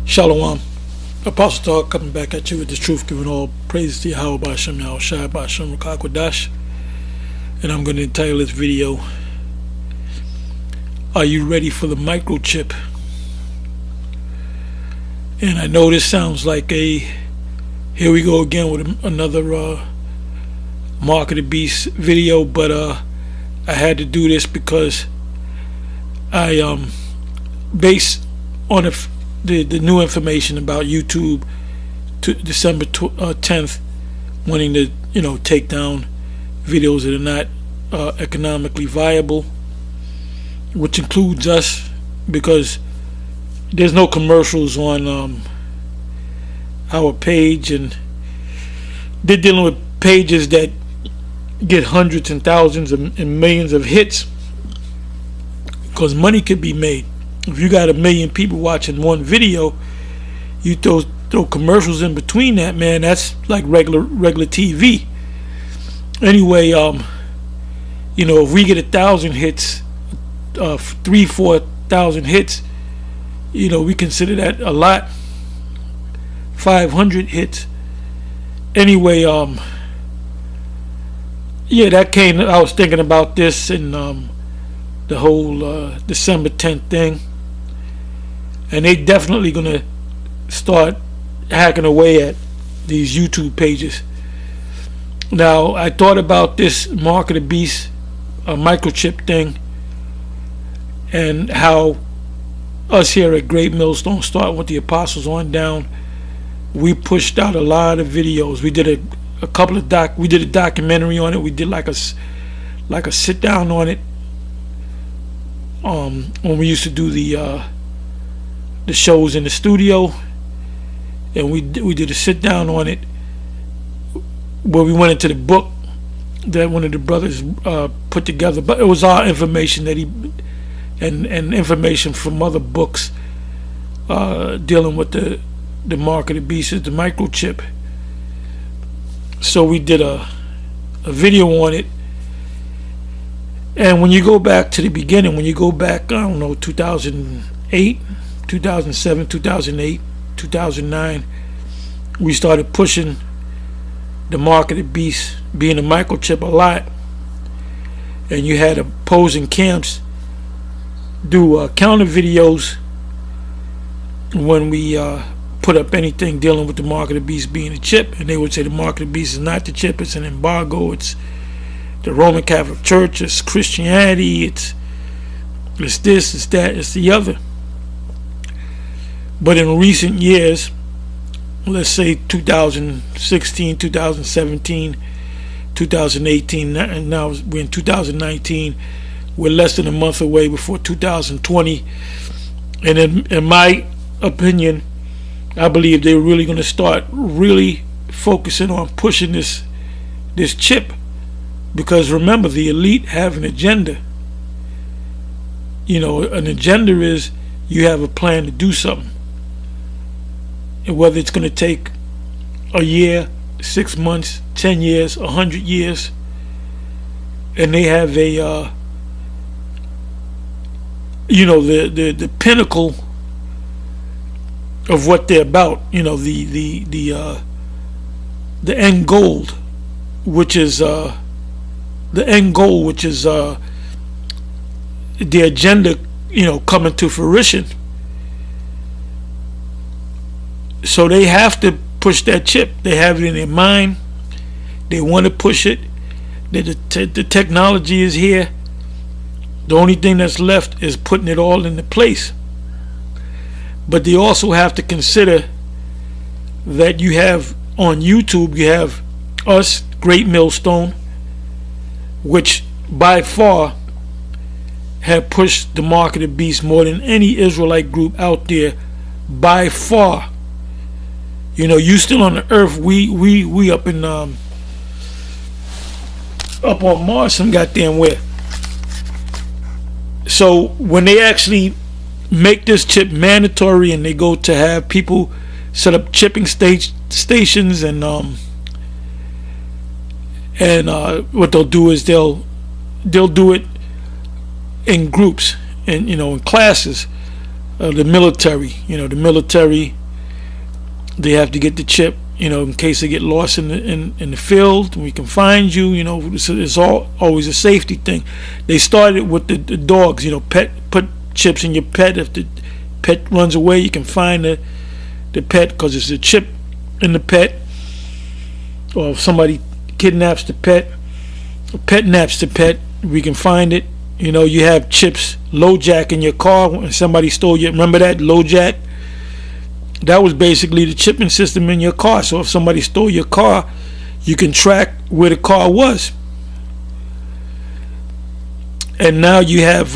Shalom. Apostle Talk coming back at you with this truth, giving all praise to Yahweh B'Hashem Yahushua B'Hashem Rakakwadash. And I'm going to entitle this video, Are You Ready for the Microchip? And I know this sounds like here we go again with another Mark of the Beast video, but I had to do this because I based on the new information about YouTube to December 10th wanting to take down videos that are not economically viable, which includes us, because there's no commercials on our page, and they're dealing with pages that get hundreds and thousands and millions of hits, because money could be made. If you got 1 million people watching one video, you throw commercials in between that, man, that's like regular TV. Anyway, if we get 1,000 hits, 3,000-4,000 hits, we consider that a lot. 500 hits. Anyway, that came. I was thinking about this in the whole December 10th thing, and they definitely gonna start hacking away at these YouTube pages. Now, I thought about this Mark of the Beast microchip thing, and how us here at Great Millstone, starting with the Apostles on down, we pushed out a lot of videos. We did a couple of we did a documentary on it. We did like a sit down on it. When we used to do the shows in the studio, and we did a sit down on it where we went into the book that one of the brothers put together, but it was our information that he and information from other books dealing with the Mark of the Beast, the microchip. So we did a video on it. And when you go back to the beginning, when you go back, 2008, 2007, 2008, 2009, we started pushing the Mark of the Beast being a microchip a lot. And you had opposing camps do counter videos when we put up anything dealing with the Mark of the Beast being a chip. And they would say the Mark of the Beast is not the chip, it's an embargo, it's the Roman Catholic Church, it's Christianity, it's this, it's that, it's the other. But in recent years, let's say 2016, 2017, 2018, and now we're in 2019, we're less than a month away before 2020, and in my opinion, I believe they're really going to start really focusing on pushing this chip. Because remember, the elite have an agenda. An agenda is you have a plan to do something. And whether it's going to take a year, 6 months, 10 years, 100 years. And they have the pinnacle of what they're about. The end goal, which is the agenda, coming to fruition. So they have to push that chip. They have it in their mind. They want to push it. The technology is here. The only thing that's left is putting it all into place. But they also have to consider that you have on YouTube, you have us, Great Millstone, which by far have pushed the Mark of the Beast more than any Israelite group out there, by far. You still on the earth, we up in up on Mars some goddamn where. So when they actually make this chip mandatory, and they go to have people set up chipping stations, and what they'll do is they'll do it in groups, and in classes. The military, They have to get the chip, in case they get lost in the field. We can find you. It's always a safety thing. They started with the dogs. Put chips in your pet. If the pet runs away, you can find the pet because it's a chip in the pet. Or if somebody kidnaps the pet, or pet naps the pet, we can find it. You have chips, LoJack in your car when somebody stole you. Remember that LoJack? That was basically the chipping system in your car. So if somebody stole your car, you can track where the car was. And now you have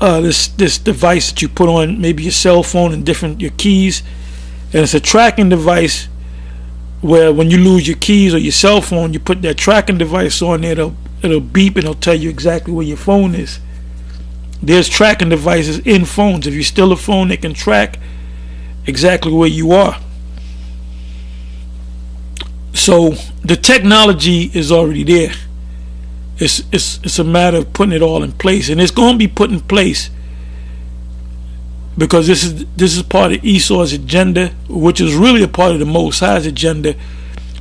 this device that you put on maybe your cell phone and your keys, and it's a tracking device where when you lose your keys or your cell phone, you put that tracking device on there. It'll beep and it'll tell you exactly where your phone is. There's tracking devices in phones. If you steal a phone, they can track exactly where you are. So the technology is already there. It's a matter of putting it all in place, and it's going to be put in place because this is part of Esau's agenda, which is really a part of the Most High's agenda,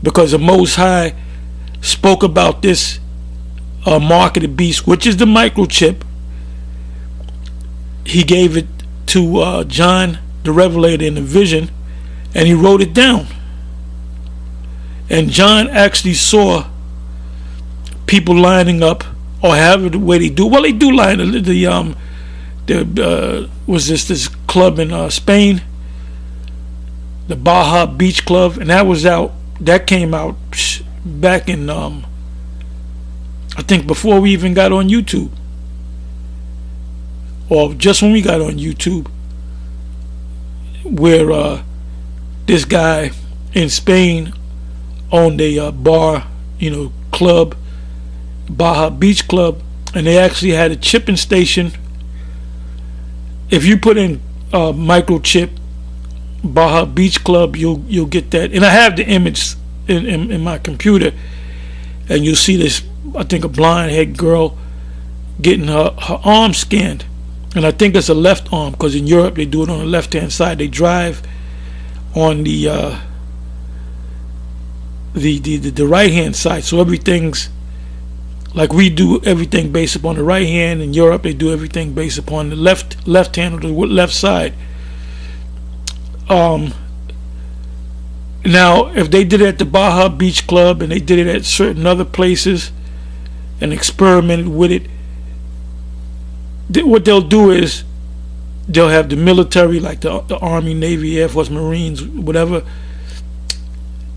because the Most High spoke about this mark of the beast, which is the microchip. He gave it to John the Revelator in a vision, and he wrote it down. And John actually saw people lining up, or however the way they do. Well, they do line was this club in Spain, the Baja Beach Club, and that came out back in I think before we even got on YouTube, or just when we got on YouTube, where this guy in Spain owned a bar, club, Baja Beach Club, and they actually had a chipping station. If you put in microchip Baja Beach Club, you'll get that. And I have the image in my computer, and you'll see this, I think, a blonde head girl getting her arm scanned, and I think it's a left arm, because in Europe they do it on the left hand side. They drive on the right hand side, so everything's like we do everything based upon the right hand. In Europe they do everything based upon the left hand or the left side. Now if they did it at the Baja Beach Club and they did it at certain other places and experimented with it, what they'll do is they'll have the military, like the Army, Navy, Air Force, Marines, whatever.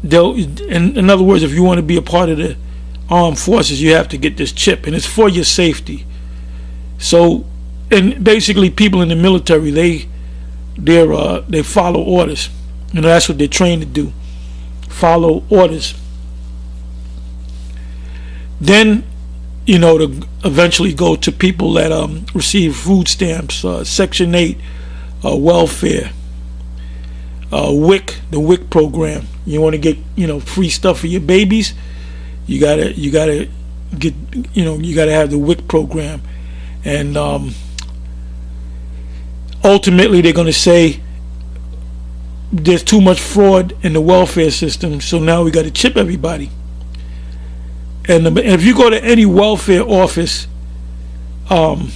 In other words, if you want to be a part of the armed forces, you have to get this chip, and it's for your safety. So, and basically people in the military, they follow orders. That's what they're trained to do, follow orders. Then to eventually go to people that receive food stamps, Section 8, welfare, WIC, the WIC program. You want to get free stuff for your babies, you gotta get you gotta have the WIC program. And ultimately they're gonna say there's too much fraud in the welfare system, so now we got to chip everybody. And if you go to any welfare office, let's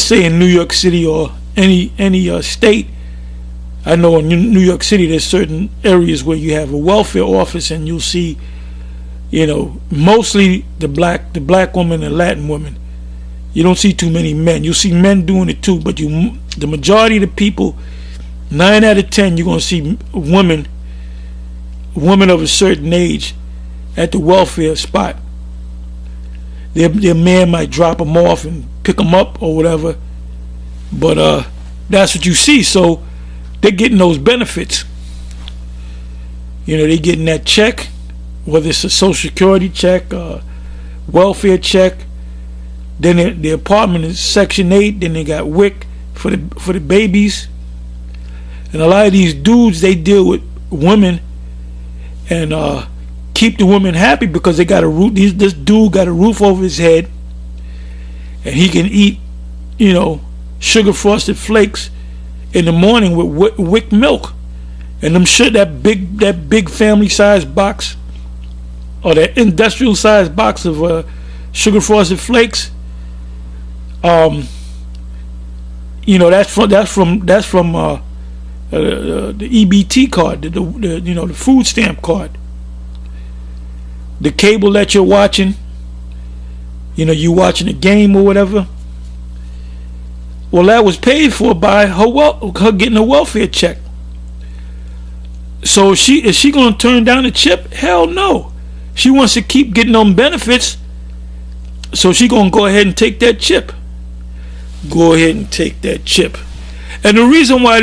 say in New York City or any state, I know in New York City there's certain areas where you have a welfare office, and you'll see, mostly the black woman and Latin women. You don't see too many men. You'll see men doing it too, but the majority of the people, 9 out of 10, you're gonna see women of a certain age at the welfare spot. Their man might drop them off and pick them up or whatever, but that's what you see. So they're getting those benefits. They're getting that check, whether it's a Social Security check, welfare check. Then the apartment is Section 8. Then they got WIC for the babies. And a lot of these dudes, they deal with women and keep the women happy because they got a roof. This dude got a roof over his head, and he can eat, sugar frosted flakes in the morning with wick milk, and them shit, that big family size box, or that industrial size box of sugar frosted flakes. You know, that's from the EBT card, the food stamp card. The cable that you're watching, you watching a game or whatever. Well, that was paid for by her getting a welfare check. So is she gonna turn down the chip? Hell no. She wants to keep getting them benefits, so she gonna go ahead and take that chip. Go ahead and take that chip. And the reason why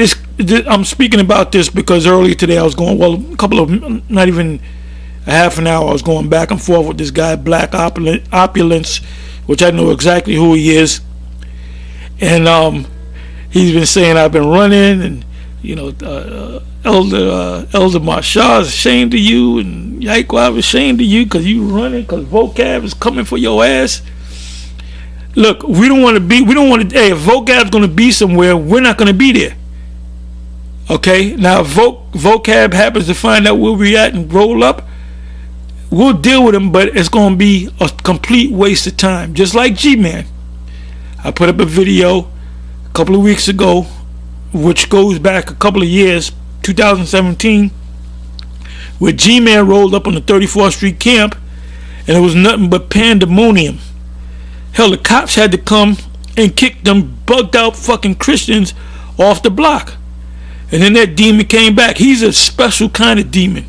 I'm speaking about this, because earlier today I was going, not even a half an hour, I was going back and forth with this guy, Black Opulence, which I know exactly who he is. And he's been saying I've been running, and Elder Marshall is ashamed of you, and Yaquab is ashamed of you because you running, because vocab is coming for your ass. Look, if vocab's going to be somewhere, we're not going to be there. Okay? Now, if vocab happens to find out where we're at and roll up, we'll deal with them, but it's going to be a complete waste of time. Just like G-Man. I put up a video a couple of weeks ago, which goes back a couple of years, 2017, where G-Man rolled up on the 34th Street camp, and it was nothing but pandemonium. Hell, the cops had to come and kick them bugged out fucking Christians off the block. And then that demon came back. He's a special kind of demon.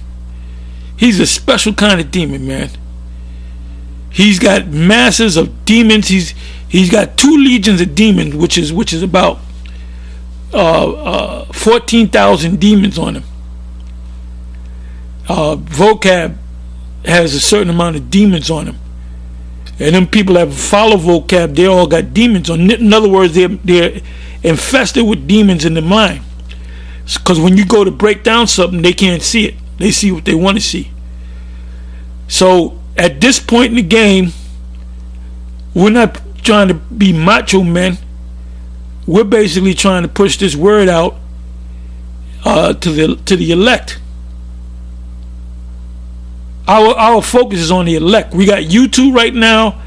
He's a special kind of demon, man. He's got masses of demons. He's got 2 legions of demons, which is about 14,000 demons on him. Vocab has a certain amount of demons on him. And them people that follow vocab, they all got demons on. In other words, they're infested with demons in their mind. Because when you go to break down something, they can't see it. They see what they want to see. So at this point in the game, we're not trying to be macho men. We're basically trying to push this word out to the elect. Our focus is on the elect. We got YouTube right now.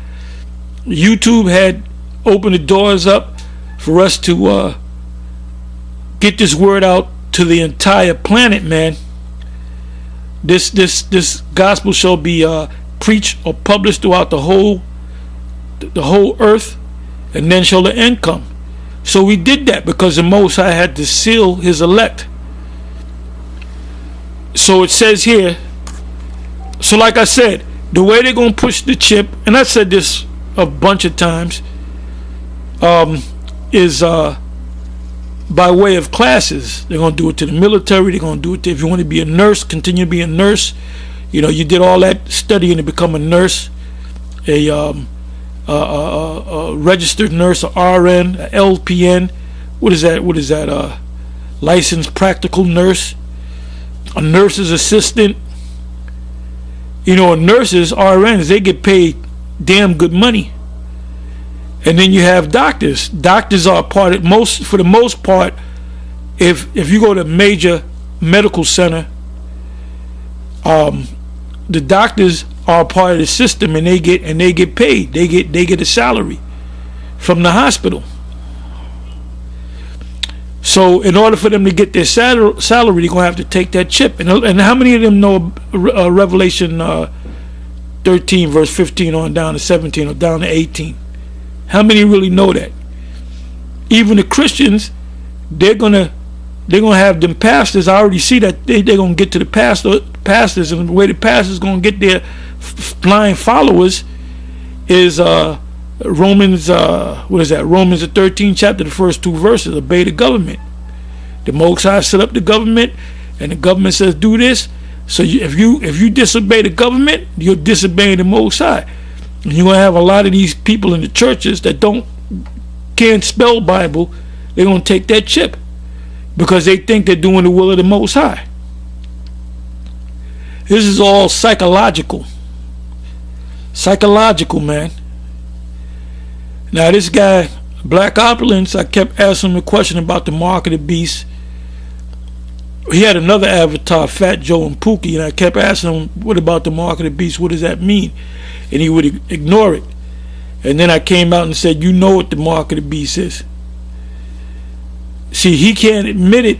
YouTube had opened the doors up for us to get this word out to the entire planet, man. This gospel shall be preached or published throughout the whole earth, and then shall the end come. So we did that because the Most High had to seal his elect. So it says here. So like I said, the way they're going to push the chip, and I said this a bunch of times, is by way of classes. They're going to do it to the military. They're going to do it to, if you want to be a nurse, continue to be a nurse. You did all that studying to become a nurse, a registered nurse, a RN, a LPN. What is that? Licensed practical nurse, a nurse's assistant. Nurses, RNs, they get paid damn good money. And then you have doctors. Doctors are for the most part, if you go to a major medical center, the doctors are part of the system, and they get paid. They get a salary from the hospital. So in order for them to get their salary, they're gonna have to take that chip. And how many of them know Revelation 13 verse 15 on down to 17 or down to 18? How many really know that? Even the Christians, they're gonna have them pastors. I already see that they're gonna get to the pastors, and the way the pastors gonna get their blind followers is Romans, Romans the 13th chapter, the first 2 verses. Obey the government. The Most High set up the government, and the government says do this. So if you disobey the government, you're disobeying the Most High. And you're gonna have a lot of these people in the churches that can't spell Bible. They're gonna take that chip because they think they're doing the will of the Most High. This is all psychological, man. Now this guy, Black Opulence, I kept asking him a question about the mark of the beast. He had another avatar, Fat Joe and Pookie, and I kept asking him, what about the mark of the beast? What does that mean? And he would ignore it. And then I came out and said, you know what the mark of the beast is. See, he can't admit it.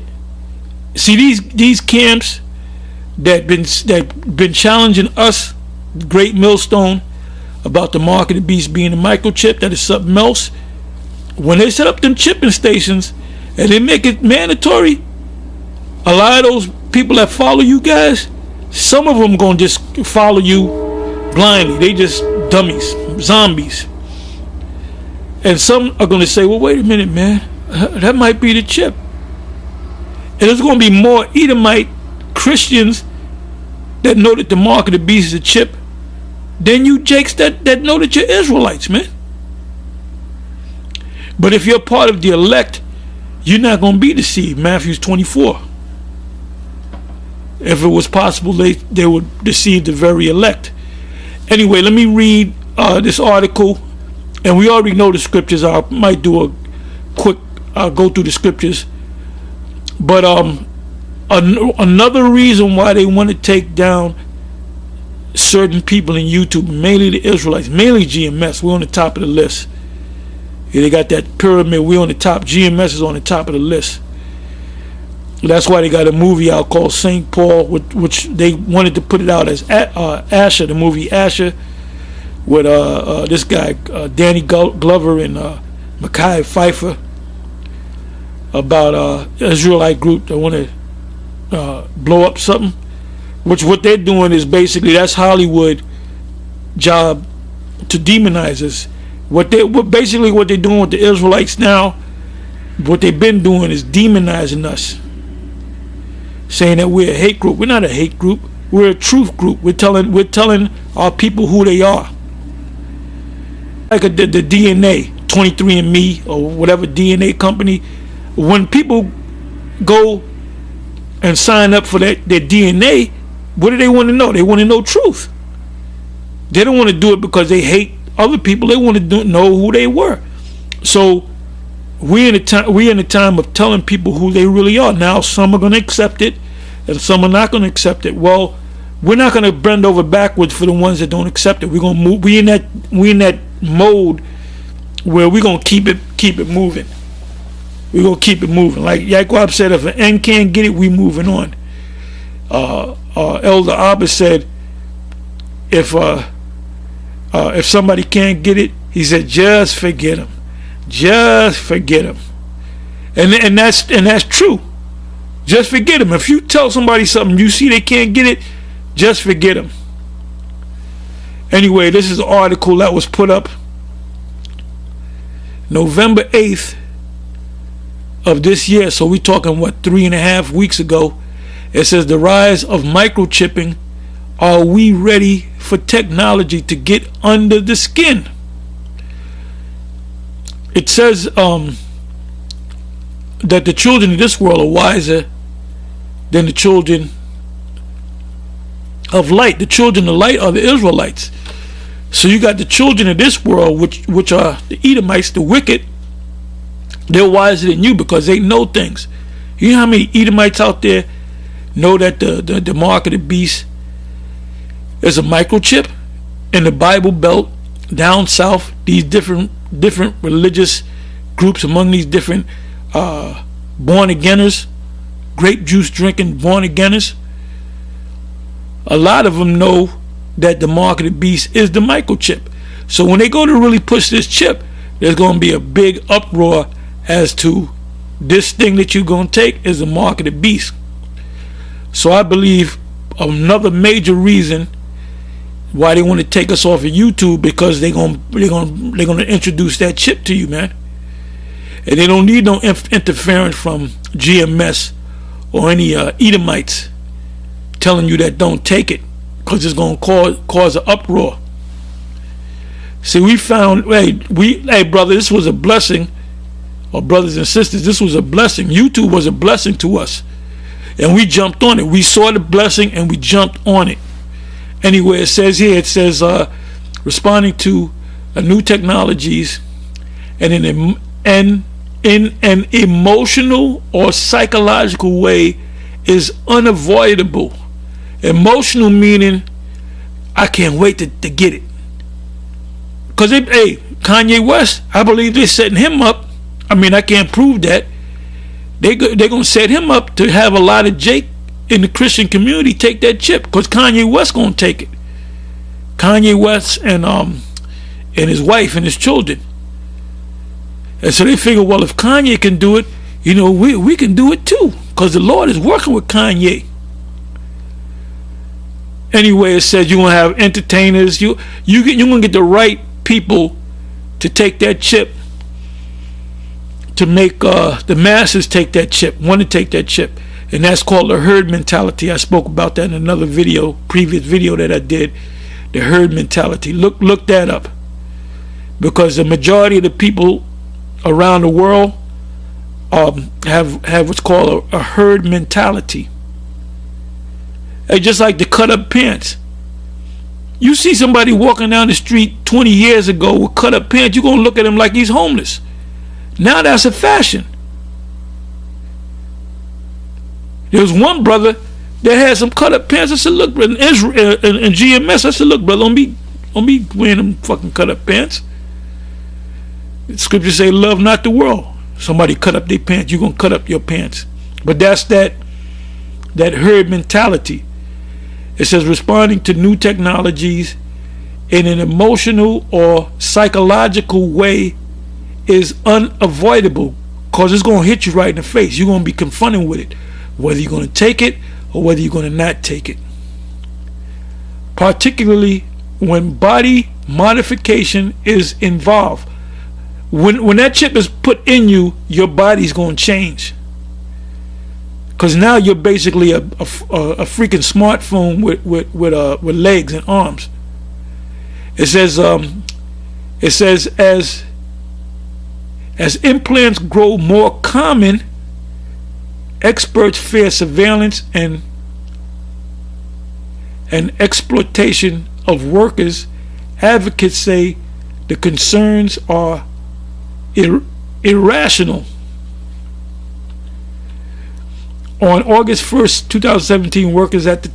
See, these camps that been challenging us, Great Millstone, about the mark of the beast being a microchip, that is something else. When they set up them chipping stations and they make it mandatory, a lot of those people that follow you guys, some of them gonna just follow you blindly. They just dummies, zombies. And some are gonna say, well, wait a minute, man, that might be the chip. And there's gonna be more Edomite Christians that know that the mark of the beast is a chip than you jakes that know that you're Israelites, man. But if you're part of the elect, you're not going to be deceived. Matthew 24. If it was possible, they would deceive the very elect. Anyway, let me read this article. And we already know the scriptures. I might do a quick go through the scriptures. But another reason why they want to take down certain people in YouTube, mainly the Israelites, mainly GMS, we're on the top of the list. Yeah, they got that pyramid, we're on the top. GMS is on the top of the list. That's why they got a movie out called St. Paul, which they wanted to put it out as Asher, the movie Asher, with this guy Danny Glover and Mekhi Phifer, about Israelite group that want to blow up something. Which what they're doing is basically, that's Hollywood job to demonize us. What they're doing with the Israelites now, what they've been doing is demonizing us, saying that we're a hate group. We're not a hate group. We're a truth group. We're telling our people who they are. Like the DNA, 23andMe or whatever DNA company. When people go and sign up for their DNA, what do they want to know? They want to know truth. They don't want to do it because they hate other people. They want to know who they were. So we're in a time of telling people who they really are. Now some are going to accept it and some are not going to accept it. Well, we're not going to bend over backwards for the ones that don't accept it. We're going to move. We're in that mode where we're going to keep it moving. We're going to keep it moving. Like Yaquab said, if an end can't get it, we moving on. Elder Abba said, if somebody can't get it, he said, just forget him. Just forget him. And that's true. Just forget him. If you tell somebody something, you see they can't get it, just forget him. Anyway, this is an article that was put up November 8th of this year. So we're talking, 3.5 weeks ago. It says, the rise of microchipping. Are we ready for technology to get under the skin? It says that the children of this world are wiser than the children of light. The children of light are the Israelites. So you got the children of this world, which are the Edomites, the wicked. They're wiser than you because they know things. You know how many Edomites out there know that the mark of the beast is a microchip? In the Bible Belt down south, these different religious groups, among these different born-againers, grape juice drinking born-againers, a lot of them know that the mark of the beast is the microchip. So when they go to really push this chip, there's going to be a big uproar as to this thing that you're going to take is the mark of the beast. So I believe another major reason why they want to take us off of YouTube, because they're gonna introduce that chip to you, man. And they don't need no interference from GMS or any Edomites telling you that don't take it, because it's gonna cause an uproar. See, we found, hey brother, this was a blessing, or brothers and sisters, this was a blessing. YouTube was a blessing to us. And we jumped on it. We saw the blessing and we jumped on it. Anyway, it says responding to new technologies and an and in an emotional or psychological way is unavoidable. Emotional meaning, I can't wait to get it. Because, hey, Kanye West, I believe they're setting him up. I mean, I can't prove that. They're going to set him up to have a lot of Jake in the Christian community take that chip. Because Kanye West going to take it. Kanye West and his wife and his children. And so they figure, well, if Kanye can do it, you know, we can do it too. Because the Lord is working with Kanye. Anyway, it says you're going to have entertainers. You're going to get the right people to take that chip, to make the masses take that chip, want to take that chip. And that's called the herd mentality. I spoke about that in another video, previous video that I did. The herd mentality. Look that up. Because the majority of the people around the world have what's called a herd mentality. It's just like the cut up pants. You see somebody walking down the street 20 years ago with cut up pants, you're going to look at him like he's homeless. Now that's a fashion. There was one brother that had some cut up pants. I said, look, brother, in GMS, I said, look, brother, don't be wearing them fucking cut up pants. The scriptures say, love not the world. Somebody cut up their pants, you're going to cut up your pants. But that's that herd mentality. It says responding to new technologies in an emotional or psychological way is unavoidable, because it's going to hit you right in the face. You're going to be confronted with it, whether you're going to take it or whether you're going to not take it. Particularly when body modification is involved. When that chip is put in you, your body's going to change. Because now you're basically a freaking smartphone with legs and arms. It says as implants grow more common, experts fear surveillance and exploitation of workers. Advocates say the concerns are irrational. On August 1st, 2017, workers at the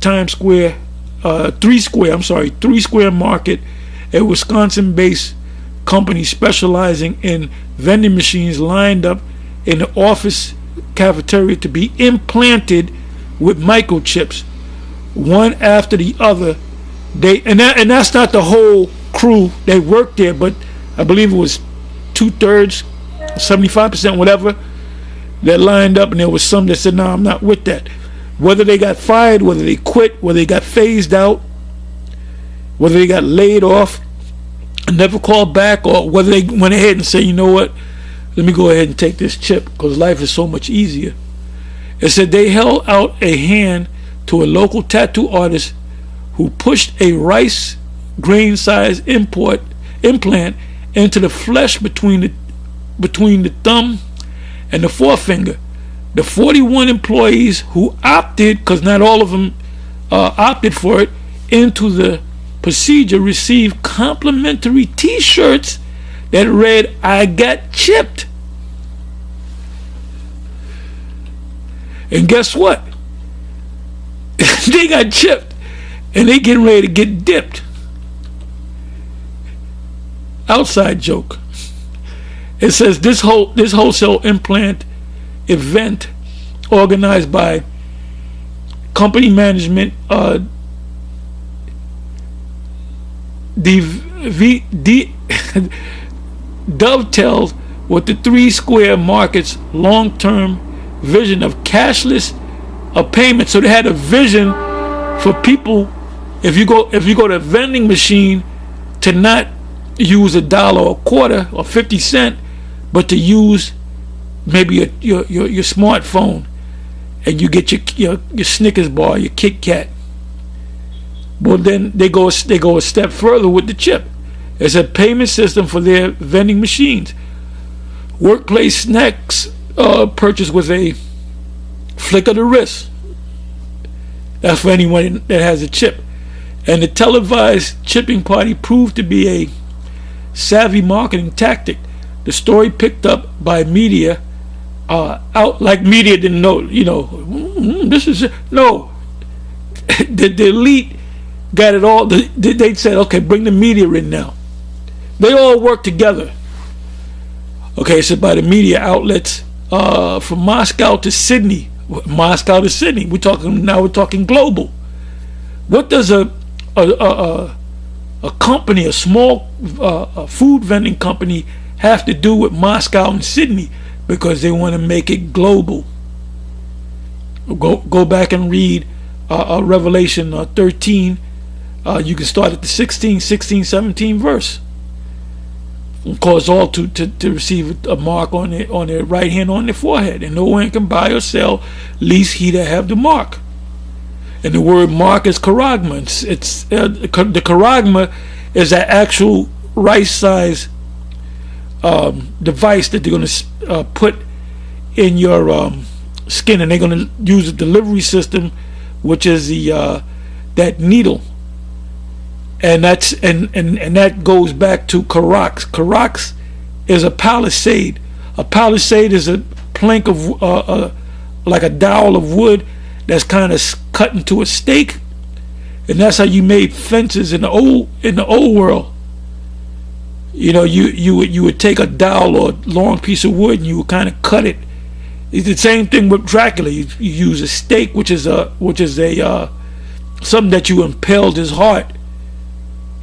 Three Square Market, a Wisconsin-based company specializing in vending machines, lined up in the office cafeteria to be implanted with microchips, one after the other. And that's not the whole crew that worked there, but I believe it was 2/3, 75%, whatever, that lined up, and there was some that said, no, I'm not with that. Whether they got fired, whether they quit, whether they got phased out, whether they got laid off and never called back, or whether they went ahead and said, you know what, let me go ahead and take this chip because life is so much easier. It said they held out a hand to a local tattoo artist who pushed a rice grain size implant into the flesh between the thumb and the forefinger. The 41 employees who opted, because not all of them opted for it, into the procedure received complimentary t-shirts that read, "I got chipped." And guess what? They got chipped and they getting ready to get dipped. Outside joke. It says this wholesale implant event organized by company management dovetails with the Three Square Market's long-term vision of cashless payment. So they had a vision for people, if you go to a vending machine, to not use $1 or a quarter or 50 cents, but to use maybe your smartphone, and you get your Snickers bar, your Kit Kat. Well, then they go a step further with the chip. It's a payment system for their vending machines. Workplace snacks purchased with a flick of the wrist. That's for anyone that has a chip. And the televised chipping party proved to be a savvy marketing tactic, the story picked up by media, out like media didn't know, this is no. The elite got it all. They said, okay, bring the media in now. They all work together. Okay, so by the media outlets, from Moscow to Sydney. We're talking global. What does a company, a small food vending company, have to do with Moscow and Sydney? Because they want to make it global. Go back and read Revelation 13. You can start at the 16, 17 verse. And cause all to receive a mark on their right hand, on their forehead, and no one can buy or sell, least he that have the mark. And the word mark is charagma. It's the charagma is an actual right size device that they're going to put in your skin, and they're going to use a delivery system, which is the that needle. And that's and that goes back to Karax. Karax is a palisade. A palisade is a plank of like a dowel of wood that's kind of cut into a stake, and that's how you made fences in the old world. You would take a dowel or a long piece of wood and you would kind of cut it. It's the same thing with Dracula. You use a stake, which is a something that you impaled his heart.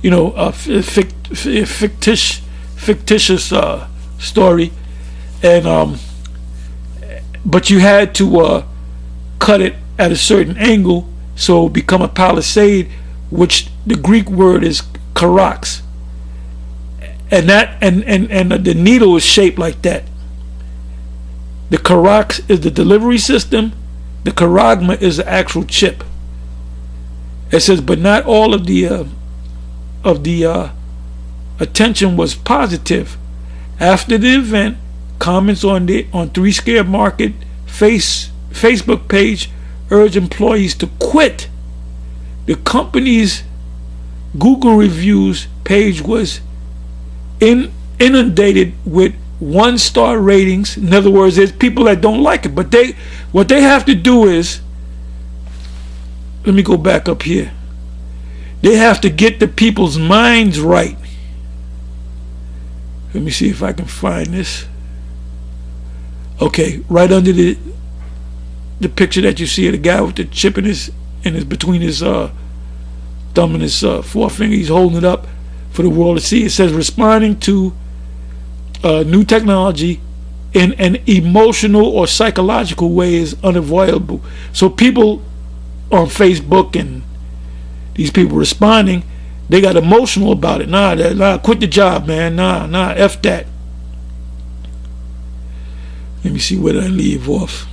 A fictitious story, and but you had to cut it at a certain angle so it would become a palisade, which the Greek word is karax, and that and the needle is shaped like that. The karax is the delivery system. The charagma is the actual chip. It says, but not all of the attention was positive. After the event, comments on Three Square Market Facebook page urged employees to quit. The company's Google reviews page was inundated with 1-star ratings. In other words, there's people that don't like it, but what they have to do is, let me go back up here. They have to get the people's minds right. Let me see if I can find this. Okay, right under the picture that you see of the guy with the chip in his between his thumb and his forefinger, he's holding it up for the world to see. It says, responding to new technology in an emotional or psychological way is unavoidable. So people on Facebook and these people responding, they got emotional about it. Nah, quit the job, man. Nah, F that. Let me see where did I leave off.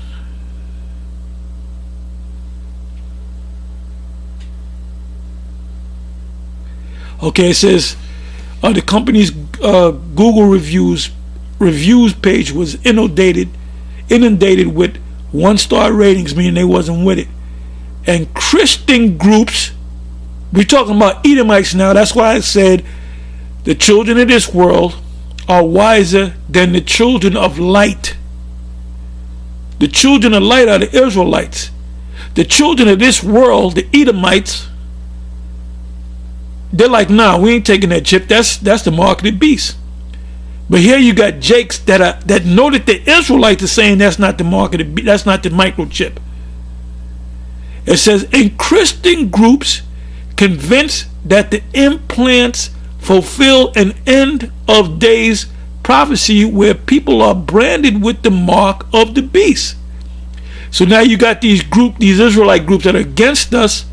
Okay, it says the company's Google reviews page was inundated with 1-star ratings, meaning they wasn't with it. And Christian groups, we're talking about Edomites now. That's why I said the children of this world are wiser than the children of light. The children of light are the Israelites. The children of this world, the Edomites, they're like, nah, we ain't taking that chip. That's the mark of the beast. But here you got Jakes that know that the Israelites are saying that's not the mark of the beast. That's not the microchip. It says, in Christian groups convinced that the implants fulfill an end of days prophecy where people are branded with the mark of the beast. So now you got these Israelite groups that are against us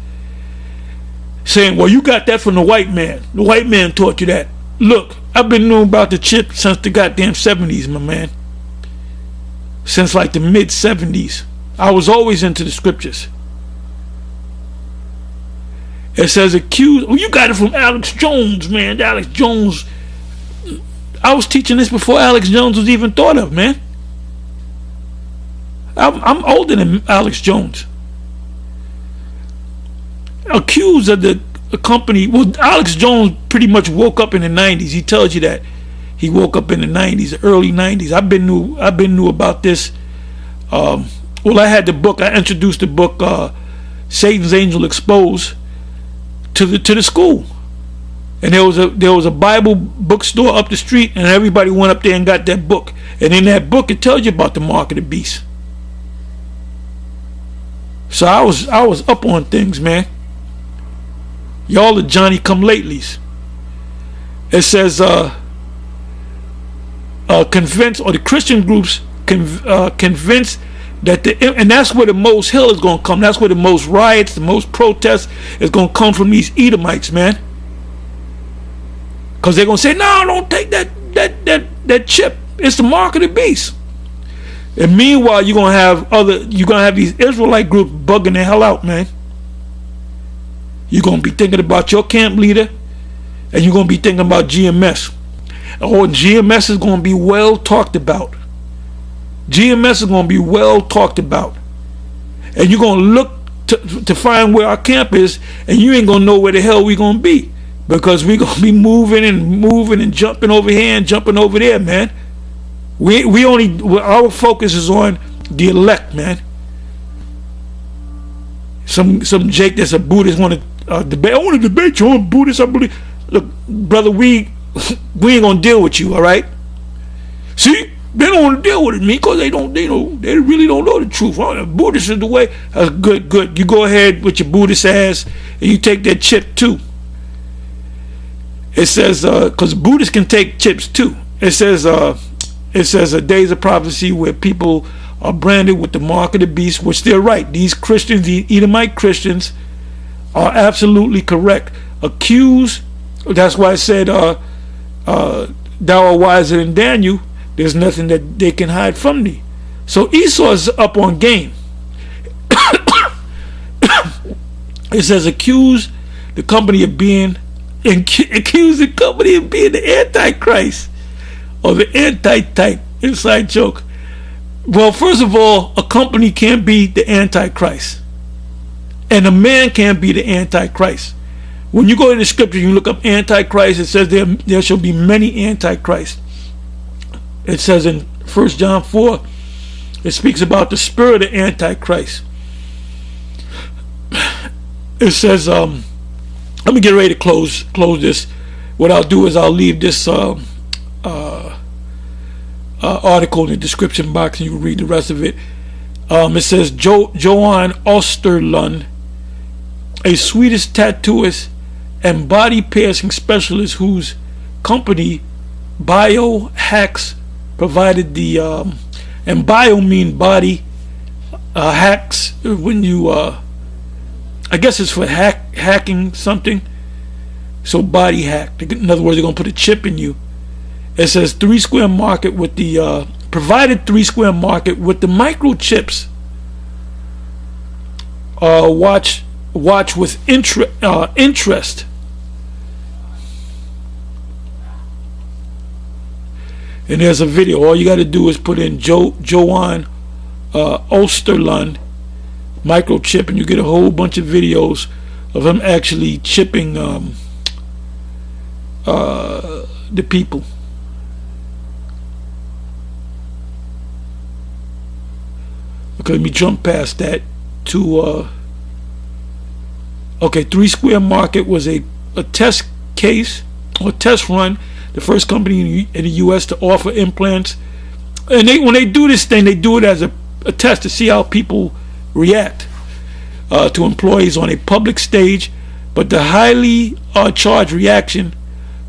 saying, well, you got that from the white man. The white man taught you that. Look, I've been knowing about the chip since the goddamn 70s, my man. Since like the mid 70s. I was always into the scriptures. It says accused. Oh, you got it from Alex Jones, man. Alex Jones. I was teaching this before Alex Jones was even thought of, man. I'm older than Alex Jones. Accused of the company. Well, Alex Jones pretty much woke up in the 90s. He tells you that. He woke up in the 90s, early 90s. I've been knew about this. Well, I had the book. I introduced the book Satan's Angel Exposed to the school, and there was a Bible bookstore up the street, and everybody went up there and got that book. And in that book, it tells you about the mark of the beast. So I was up on things, man. Y'all are Johnny come latelys. It says convinced, or the Christian groups convinced that and that's where the most hell is going to come. That's where the most riots, the most protests is going to come from these Edomites, man. Because they're going to say, no, don't take that chip. It's the mark of the beast. And meanwhile, you're gonna have these Israelite groups bugging the hell out, man. You're gonna be thinking about your camp leader, and you're gonna be thinking about GMS. Or GMS is gonna be well talked about. GMS is gonna be well talked about, and you're gonna look to find where our camp is, and you ain't gonna know where the hell we gonna be, because we gonna be moving and jumping over here and jumping over there, man. Our focus is on the elect, man. Some Jake that's a Buddhist want to debate. I want to debate you on Buddhist. I believe. Look, brother, we ain't gonna deal with you. All right. See, they don't want to deal with me because they really don't know the truth. Buddhist is the way. Good. You go ahead with your Buddhist ass and you take that chip too. It says because Buddhists can take chips too. It says a days of prophecy where people are branded with the mark of the beast, which they're right. These Christians, the Edomite Christians, are absolutely correct. Accused, that's why I said, thou art wiser than Daniel. There's nothing that they can hide from thee. So Esau is up on game. It says accuse the company of being the Antichrist. Or the anti-type. Inside joke. Well, first of all, a company can't be the Antichrist, and a man can't be the Antichrist. When you go to the scripture, you look up Antichrist, it says there shall be many Antichrists. It says in 1 John 4, it speaks about the spirit of Antichrist. It says, let me get ready to close this. What I'll do is I'll leave this article in the description box, and you can read the rest of it. It says Johan Osterlund, a Swedish tattooist and body piercing specialist whose company Biohacks provided the and bio mean body, hacks when you I guess it's for hacking something. So body hack, in other words, they're gonna put a chip in you. It says 3 square market with the provided 3 square market with the microchips. Watch with interest. And there's a video. All you got to do is put in Johan Osterlund microchip, and you get a whole bunch of videos of him actually chipping the people. Okay, let me jump past that to okay, 3 Square Market was a test case or test run, the first company in the US to offer implants. And when they do this thing, they do it as a test to see how people react to employees on a public stage. But the highly charged reaction,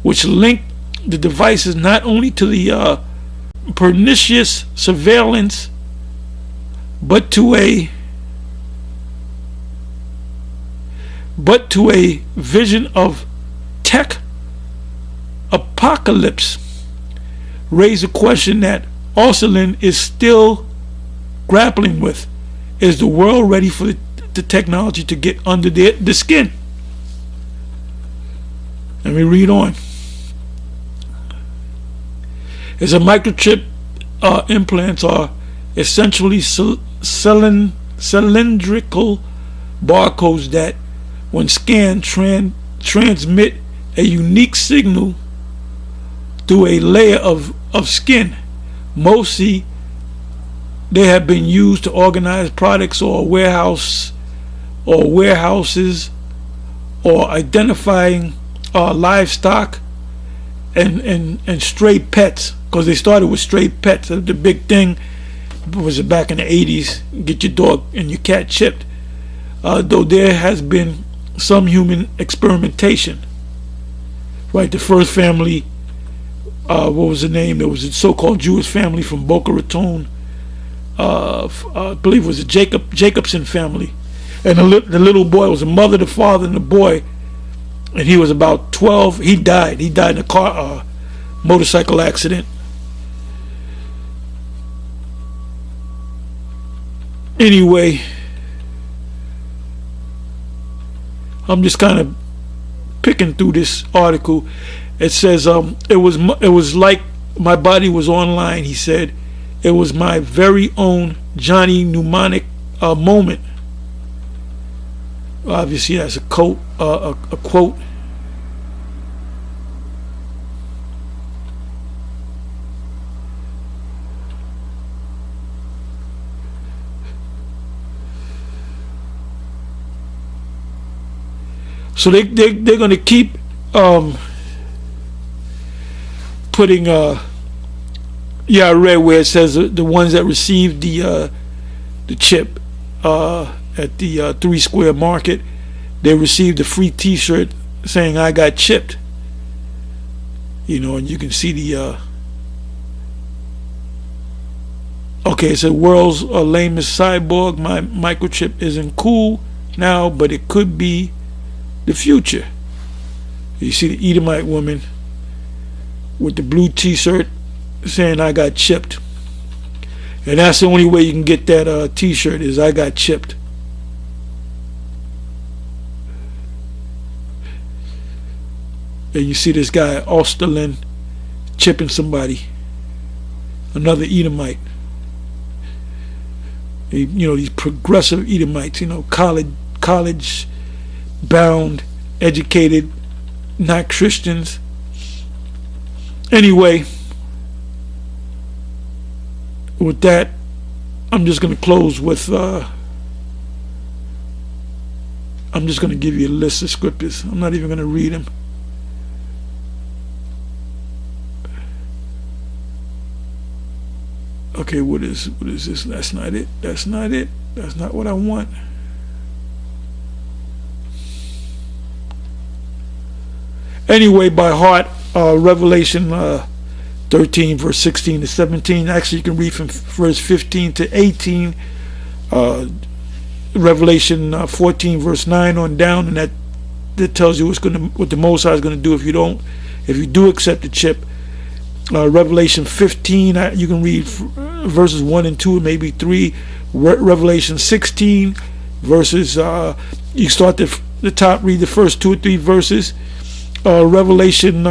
which linked the devices not only to the pernicious surveillance, but to a vision of tech apocalypse, raised a question that Osterlund is still grappling with. Is the world ready for the technology to get under the skin? Let me read on. As a microchip implants are essentially cylindrical barcodes that, when scanned, transmit a unique signal through a layer of skin. Mostly they have been used to organize products or warehouses or identifying livestock and stray pets, because they started with stray pets. The big thing was back in the 80s, get your dog and your cat chipped. Though there has been some human experimentation. Right, the first family, what was the name? There was a so-called Jewish family from Boca Raton. I believe it was the Jacobson family. And the little boy was the mother, the father, and the boy. And he was about 12. He died. He died in a motorcycle accident. Anyway, I'm just kind of picking through this article. It says it was like my body was online. He said it was my very own Johnny Mnemonic moment. Obviously, that's a quote. So they're going to keep putting. Yeah, I read where it says the ones that received the chip at the 3 Square Market, they received a free T-shirt saying "I got chipped." You know, and you can see the. Okay, it said world's lamest cyborg. My microchip isn't cool now, but it could be the future. You see the Edomite woman with the blue T-shirt saying "I got chipped," and that's the only way you can get that T-shirt is "I got chipped." And you see this guy Osterlin chipping somebody, another Edomite. You know, these progressive Edomites. You know, college bound, educated, not Christians. Anyway, with that, I'm just going to close with I'm just going to give you a list of scriptures. I'm not even going to read them. Okay, what is this? That's not it. That's not it. That's not what I want. Anyway, by heart, Revelation 13, verse 16 to 17. Actually, you can read from verse 15 to 18. Revelation 14, verse 9 on down, and that tells you what the Most High is going to do if you do accept the chip. Revelation 15, you can read verses 1 and 2, maybe 3. Revelation 16, verses, you start the top, read the first 2 or 3 verses. Revelation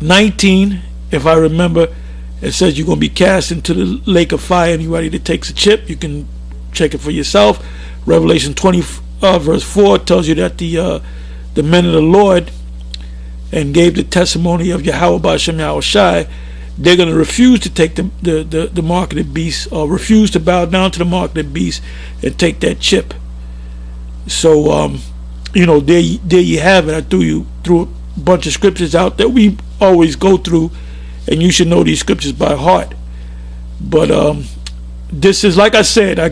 19, if I remember, it says you're going to be cast into the lake of fire. Anybody that takes a chip, you can check it for yourself. Revelation 20, verse 4 tells you that the men of the Lord and gave the testimony of Yahweh B'Shem Yahushai, they're going to refuse to take the mark of the beast, or refuse to bow down to the mark of the beast and take that chip. So you know, there you have it. I threw a bunch of scriptures out that we always go through, and you should know these scriptures by heart. But this is, like I said, I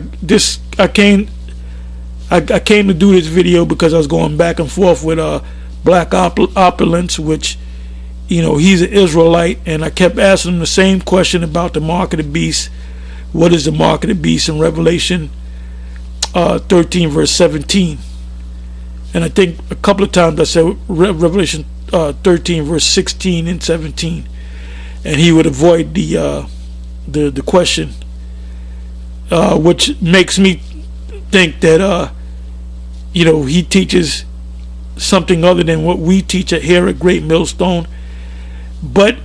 came to do this video because I was going back and forth with Black Opulence, which, you know, he's an Israelite, and I kept asking him the same question about the mark of the beast. What is the mark of the beast in Revelation 13, verse 17? And I think a couple of times I said Revelation 13, verse 16 and 17, and he would avoid the question, which makes me think that you know, he teaches something other than what we teach here at Great Millstone. But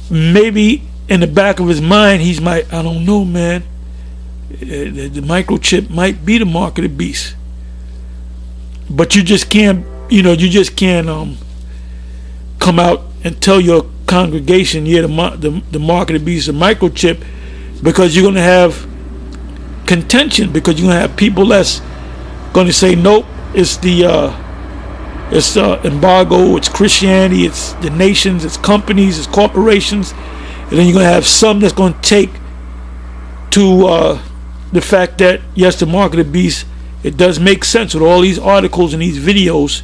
maybe in the back of his mind, I don't know, man, the microchip might be the mark of the beast. But you just can't come out and tell your congregation, yeah, the mark of the beast, the microchip, because you're going to have contention, because you're going to have people that's going to say, nope, it's the embargo, it's Christianity, it's the nations, it's companies, it's corporations. And then you're going to have some that's going to take to the fact that, yes, the mark of the beast, it does make sense with all these articles and these videos,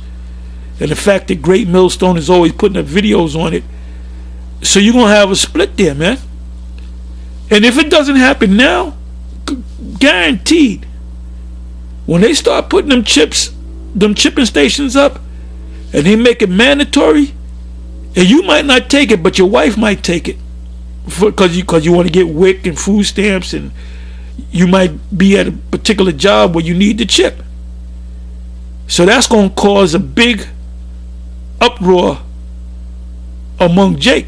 and the fact that Great Millstone is always putting up videos on it. So you're going to have a split there, man. And if it doesn't happen now, guaranteed, when they start putting them chipping stations up, and they make it mandatory, and you might not take it, but your wife might take it, because you want to get WIC and food stamps, and you might be at a particular job where you need the chip. So that's going to cause a big uproar among Jake,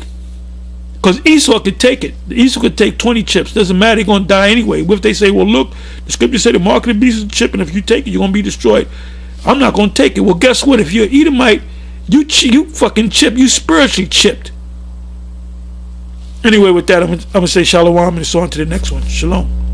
because Esau could take it. Esau could take 20 chips. Doesn't matter, they're going to die anyway. What if they say, well, look, the scripture said the mark of the beast is a chip, and if you take it, you're going to be destroyed. I'm not going to take it. Well, guess what? If you're Edomite, you fucking chip. You spiritually chipped. Anyway, with that, I'm going to say shalom, and it's on to the next one. Shalom.